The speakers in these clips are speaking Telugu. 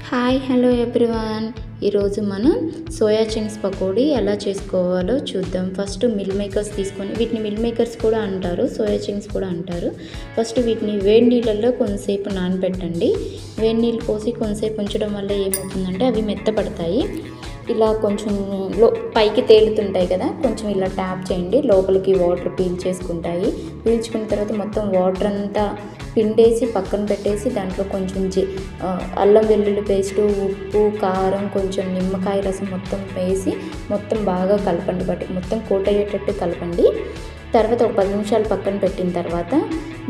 Hi hello everyone. ఈరోజు మనం సోయా చంక్స్ పకోడీ ఎలా చేసుకోవాలో చూద్దాం. ఫస్ట్ మిల్ మేకర్స్ తీసుకొని, వీటిని మిల్ మేకర్స్ కూడా అంటారు, సోయా చంక్స్ కూడా అంటారు. ఫస్ట్ వీటిని వేడి నీళ్ళల్లో కొంతసేపు నానబెట్టండి. వేడి నీళ్ళు పోసి కొంతసేపు ఉంచడం వల్ల ఏమవుతుందంటే అవి మెత్తపడతాయి. ఇలా కొంచెం పైకి తేలుతుంటాయి కదా, కొంచెం ఇలా ట్యాప్ చేయండి, లోపలికి వాటర్ పీల్చేసుకుంటాయి. పీల్చుకున్న తర్వాత మొత్తం వాటర్ అంతా పిండేసి పక్కన పెట్టేసి దాంట్లో కొంచెం అల్లం వెల్లుల్లి పేస్టు, ఉప్పు, కారం, కొంచెం నిమ్మకాయ రసం మొత్తం వేసి మొత్తం బాగా కలపండి. మొత్తం కోట్ అయ్యేటట్టు కలపండి. తర్వాత ఒక 10 నిమిషాలు పక్కన పెట్టిన తర్వాత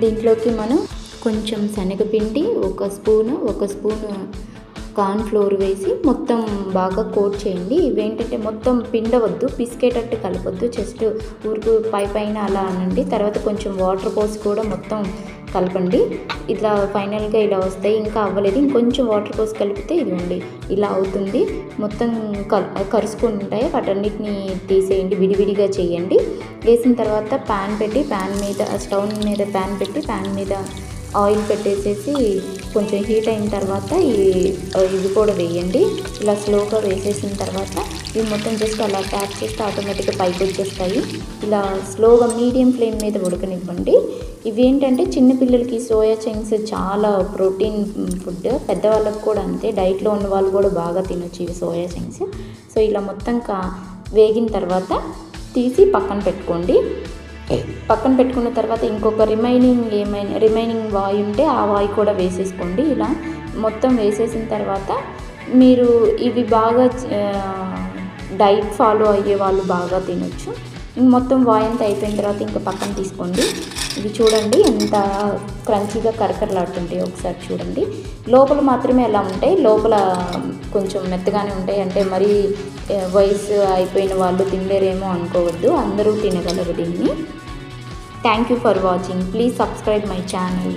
దీంట్లోకి మనం కొంచెం శనగపిండి, ఒక స్పూను కార్న్ ఫ్లోర్ వేసి మొత్తం బాగా కోట్ చేయండి. ఇవేంటంటే మొత్తం పిండవద్దు, పిసికేటట్టు కలపొద్దు, జస్ట్ ఊరికి పైన అలా అనండి. తర్వాత కొంచెం వాటర్ పోసి కూడా మొత్తం కలపండి. ఇట్లా ఫైనల్గా ఇలా వస్తాయి. ఇంకా అవ్వలేదు, ఇంకొంచెం వాటర్ పోసి కలిపితే ఇదిగోండి ఇలా అవుతుంది. మొత్తం కరుసుకుని ఉంటాయి. వాటన్నిటిని తీసేయండి, విడివిడిగా చేయండి. వేసిన తర్వాత స్టవ్ మీద ప్యాన్ పెట్టి ప్యాన్ మీద ఆయిల్ పెట్టేసేసి కొంచెం హీట్ అయిన తర్వాత ఇవి కూడా వేయండి. ఇలా స్లోగా వేసేసిన తర్వాత ఇవి మొత్తం జస్ట్ అలా ట్యాప్ చేస్తే ఆటోమేటిక్గా పైకి వచ్చేస్తాయి. ఇలా స్లోగా మీడియం ఫ్లేమ్ మీద ఉడకనివ్వండి. ఇవి ఏంటంటే చిన్నపిల్లలకి సోయా చంక్స్ చాలా ప్రోటీన్ ఫుడ్, పెద్దవాళ్ళకి కూడా అంతే, డైట్లో ఉన్న వాళ్ళు కూడా బాగా తినొచ్చు ఇవి సోయా చంక్స్. సో ఇలా మొత్తం వేగిన తర్వాత తీసి పక్కన పెట్టుకోండి. పక్కన పెట్టుకున్న తర్వాత ఇంకొక రిమైనింగ్ వాయి ఉంటే ఆ వాయి కూడా వేసేసుకోండి. ఇలా మొత్తం వేసేసిన తర్వాత మీరు ఇవి బాగా డైట్ ఫాలో అయ్యే వాళ్ళు బాగా తినొచ్చు. మొత్తం వాయి అంతా అయిపోయిన తర్వాత ఇంకా పక్కన తీసుకోండి. ఇవి చూడండి ఎంత క్రంచీగా కరకరలాడుతుంటాయి, ఒకసారి చూడండి. లోపల మాత్రమే ఎలా ఉంటాయి, లోపల కొంచెం మెత్తగానే ఉంటాయి. అంటే మరీ వయసు అయిపోయిన వాళ్ళు తినలేరేమో అనుకోవద్దు, అందరూ తినగలరు దీన్ని. Thank you for watching. Please subscribe my channel.